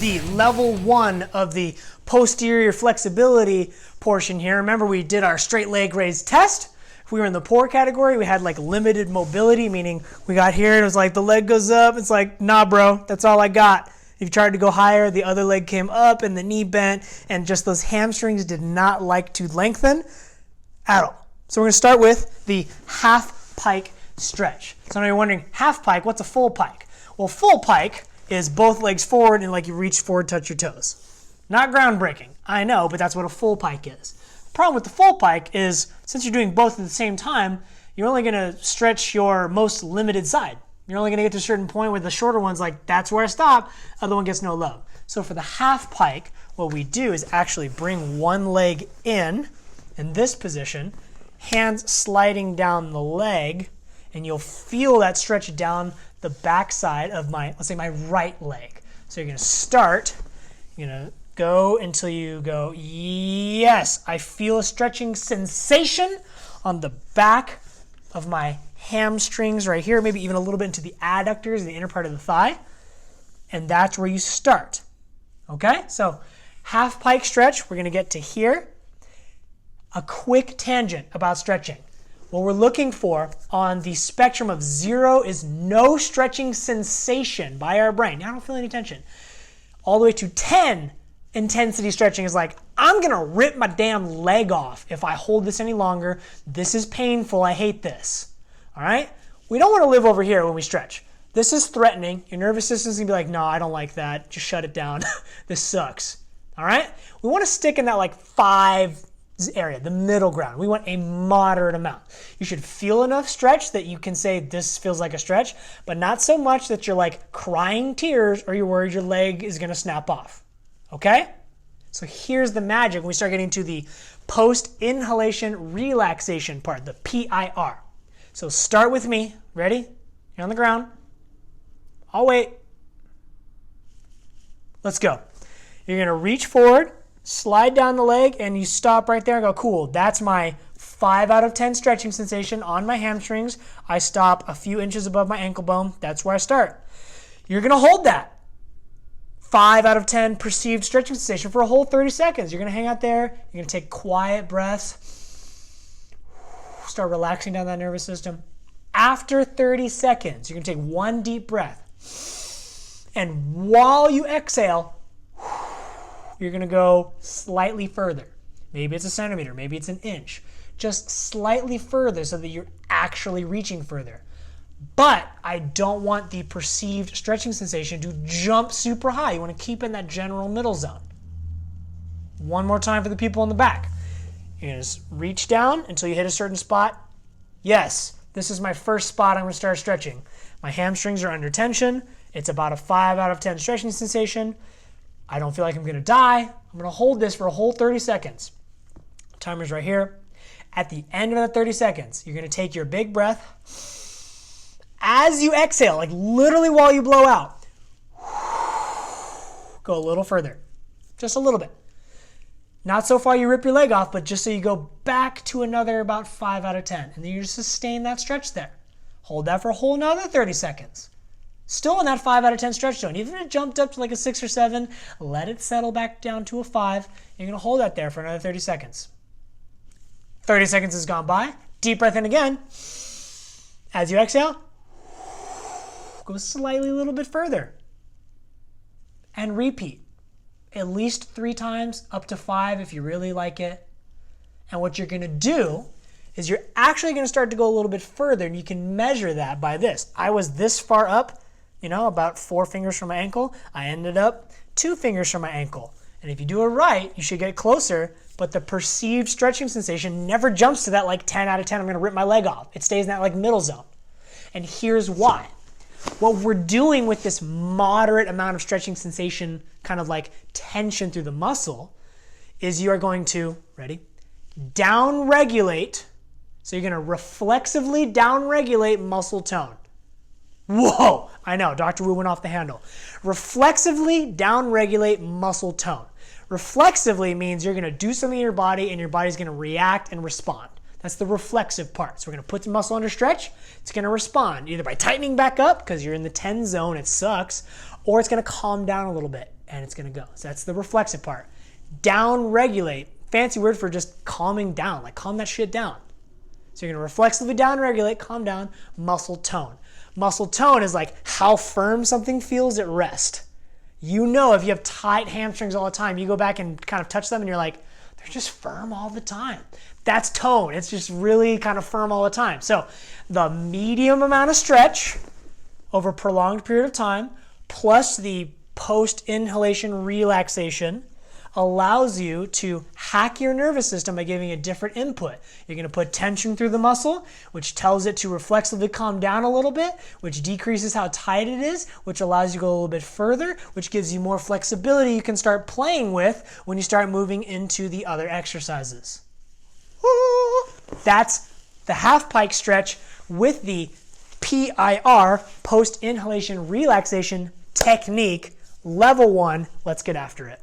the level 1 of the posterior flexibility portion here. Remember, we did our straight leg raise test. If we were in the poor category, we had like limited mobility, meaning we got here and it was like the leg goes up. It's like, nah, bro, that's all I got. If you tried to go higher, the other leg came up and the knee bent, and just those hamstrings did not like to lengthen at all. So we're going to start with the half-pike stretch. So now you're wondering, half-pike, what's a full pike? Well, full pike is both legs forward and like you reach forward, touch your toes. Not groundbreaking, I know, but that's what a full pike is. The problem with the full pike is, since you're doing both at the same time, you're only going to stretch your most limited side. You're only going to get to a certain point where the shorter one's like, that's where I stop, other one gets no love. So for the half pike, what we do is actually bring one leg in this position, hands sliding down the leg, and you'll feel that stretch down the back side of my, let's say my right leg. So you're going to start, you're going to go until you go, yes, I feel a stretching sensation on the back of my hamstrings right here, maybe even a little bit into the adductors, the inner part of the thigh, and that's where you start. Okay, so half pike stretch, we're going to get to here. A quick tangent about stretching. What we're looking for on the spectrum of 0 is no stretching sensation by our brain. Now I don't feel any tension. All the way to 10, intensity stretching is like, I'm going to rip my damn leg off if I hold this any longer. This is painful. I hate this. All right? We don't want to live over here when we stretch. This is threatening. Your nervous system's going to be like, no, I don't like that. Just shut it down. This sucks. All right? We want to stick in that like 5 area, the middle ground. We want a moderate amount. You should feel enough stretch that you can say this feels like a stretch, but not so much that you're like crying tears or you're worried your leg is going to snap off. Okay? So here's the magic when we start getting to the post-inhalation relaxation part, the PIR. So start with me. Ready? You're on the ground. I'll wait. Let's go. You're going to reach forward, slide down the leg, and you stop right there and go, cool, that's my 5 out of 10 stretching sensation on my hamstrings. I stop a few inches above my ankle bone. That's where I start. You're going to hold that 5 out of 10 perceived stretching sensation for a whole 30 seconds. You're going to hang out there. You're going to take quiet breaths. Start relaxing down that nervous system. After 30 seconds, you're going to take one deep breath. And while you exhale, you're going to go slightly further. Maybe it's a centimeter, maybe it's an inch. Just slightly further so that you're actually reaching further. But I don't want the perceived stretching sensation to jump super high. You want to keep in that general middle zone. One more time for the people in the back. You're going to just reach down until you hit a certain spot. Yes, this is my first spot I'm going to start stretching. My hamstrings are under tension. It's about a 5 out of 10 stretching sensation. I don't feel like I'm going to die. I'm going to hold this for a whole 30 seconds. Timer's right here. At the end of that 30 seconds, you're going to take your big breath. As you exhale, like literally while you blow out, go a little further. Just a little bit. Not so far you rip your leg off, but just so you go back to another about 5 out of 10. And then you just sustain that stretch there. Hold that for a whole another 30 seconds. Still in that 5 out of 10 stretch zone. Even if it jumped up to like a 6 or 7, let it settle back down to a 5. You're going to hold that there for another 30 seconds. 30 seconds has gone by. Deep breath in again. As you exhale, go slightly a little bit further. And repeat. At least 3 times, up to 5 if you really like it. And what you're going to do is you're actually going to start to go a little bit further, and you can measure that by this. I was this far up, about 4 fingers from my ankle. I ended up 2 fingers from my ankle. And if you do it right, you should get closer, but the perceived stretching sensation never jumps to that like 10 out of 10, I'm going to rip my leg off. It stays in that like middle zone. And here's why. What we're doing with this moderate amount of stretching sensation, kind of like tension through the muscle, is you are going to, ready? Down-regulate. So you're going to reflexively down-regulate muscle tone. Whoa! I know, Dr. Wu went off the handle. Reflexively down-regulate muscle tone. Reflexively means you're going to do something in your body and your body's going to react and respond. That's the reflexive part. So we're going to put the muscle under stretch. It's going to respond either by tightening back up because you're in the 10 zone, it sucks, or it's going to calm down a little bit. and it's going to go. So that's the reflexive part. Down regulate, fancy word for just calming down, like calm that shit down. So you're going to reflexively down regulate, calm down, muscle tone. Muscle tone is like how firm something feels at rest. You know, if you have tight hamstrings all the time, you go back and kind of touch them and you're like, they're just firm all the time. That's tone. It's just really kind of firm all the time. So the medium amount of stretch over a prolonged period of time plus the post-inhalation relaxation allows you to hack your nervous system by giving a different input. You're going to put tension through the muscle, which tells it to reflexively calm down a little bit, which decreases how tight it is, which allows you to go a little bit further, which gives you more flexibility you can start playing with when you start moving into the other exercises. That's the half-pike stretch with the PIR, post-inhalation relaxation technique, level 1. Let's get after it.